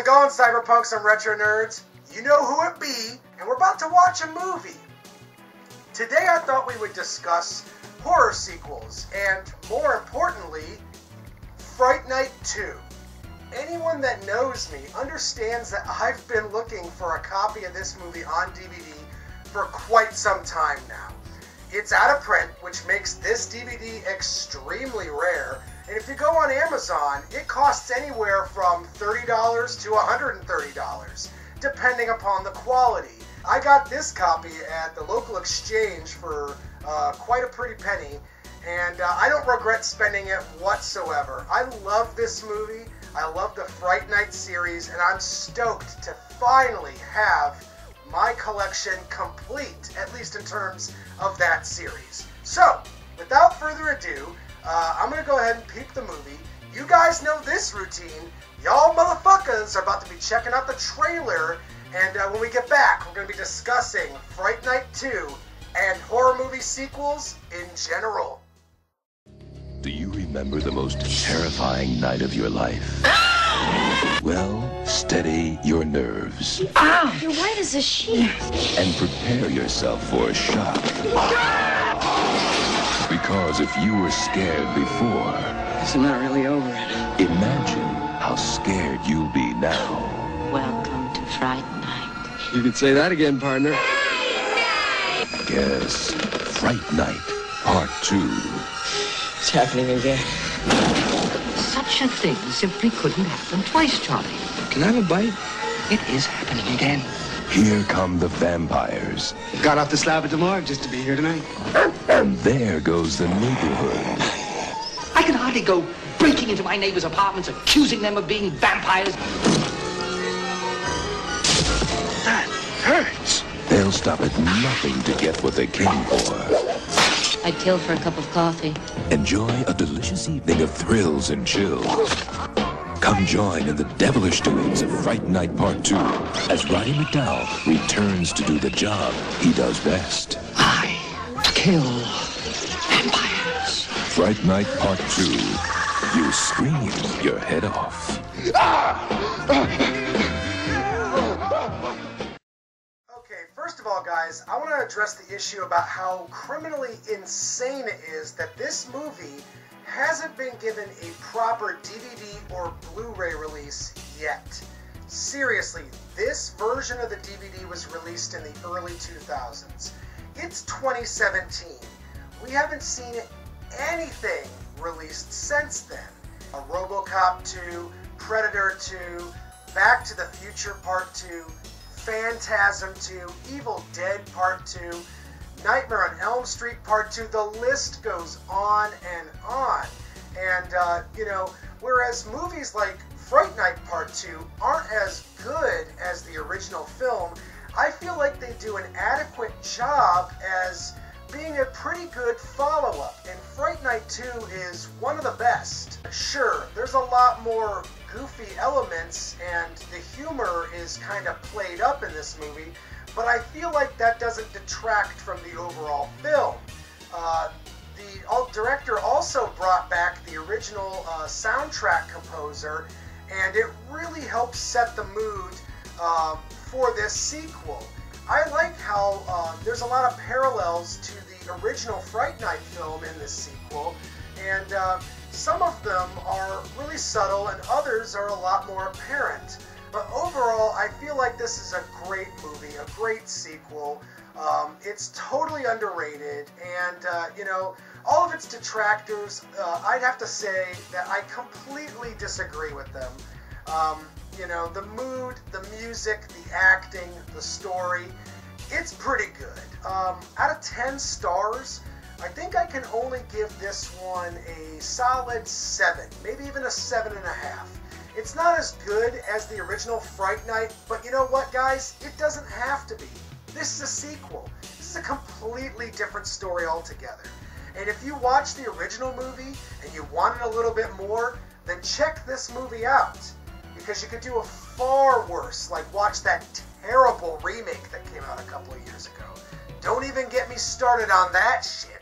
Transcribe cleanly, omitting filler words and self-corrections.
going, cyberpunks and retro nerds? You know who it be, and we're about to watch a movie. Today I thought we would discuss horror sequels, and more importantly, Fright Night 2. Anyone that knows me understands that I've been looking for a copy of this movie on DVD for quite some time now. It's out of print, which makes this DVD extremely rare, and if you go on Amazon, it costs anywhere from $30 to $130, depending upon the quality. I got this copy at the local exchange for quite a pretty penny, and I don't regret spending it whatsoever. I love this movie, I love the Fright Night series, and I'm stoked to finally have my collection complete, at least in terms of that series. So, without further ado, I'm going to go ahead and peep the movie. You guys know this routine. Y'all motherfuckers are about to be checking out the trailer, and when we get back, we're going to be discussing Fright Night 2 and horror movie sequels in general. Do you remember the most terrifying night of your life? Well, steady your nerves. Ow! You're white as a sheet. And prepare yourself for a shock. Because if you were scared before... Guess I'm not really over it. Imagine how scared you'll be now. Welcome to Fright Night. You could say that again, partner. Guess Fright Night Part 2. It's happening again. Such a thing simply couldn't happen twice, Charlie. Can I have a bite? It is happening again. Here come the vampires. Got off the slab at the morgue just to be here tonight. And there goes the neighborhood. I can hardly go breaking into my neighbors' apartments, accusing them of being vampires. That hurts. They'll stop at nothing to get what they came for. I'd kill for a cup of coffee. Enjoy a delicious evening of thrills and chills. Come join in the devilish doings of Fright Night Part 2 as Roddy McDowell returns to do the job he does best. I kill vampires. Fright Night Part 2. You scream your head off. Okay, first of all, guys, I want to address the issue about how criminally insane it is that this movie hasn't been given a proper DVD or Blu-ray release yet. Seriously, this version of the DVD was released in the early 2000s. It's 2017. We haven't seen anything released since then. A RoboCop 2, Predator 2, Back to the Future Part 2, Phantasm 2, Evil Dead Part 2, Nightmare on Elm Street Part 2, the list goes on and on. And, whereas movies like Fright Night Part 2 aren't as good as the original film, I feel like they do an adequate job as being a pretty good follow-up, and Fright Night 2 is one of the best. Sure, there's a lot more goofy elements, and the humor is kind of played up in this movie, but I feel like that doesn't detract from the overall film. The director also brought back the original soundtrack composer, and it really helps set the mood for this sequel. I like how there's a lot of parallels to the original Fright Night film in this sequel, and some of them are really subtle and others are a lot more apparent. But overall, I feel like this is a great movie, a great sequel. It's totally underrated, and all of its detractors, I'd have to say that I completely disagree with them. The mood, the music, the acting, the story, it's pretty good. Out of 10 stars, I think I can only give this one a solid 7, maybe even a 7.5. It's not as good as the original Fright Night, but you know what, guys? It doesn't have to be. This is a sequel. This is a completely different story altogether. And if you watch the original movie and you wanted a little bit more, then check this movie out. Because you could do a far worse, like watch that terrible remake that came out a couple of years ago. Don't even get me started on that shit.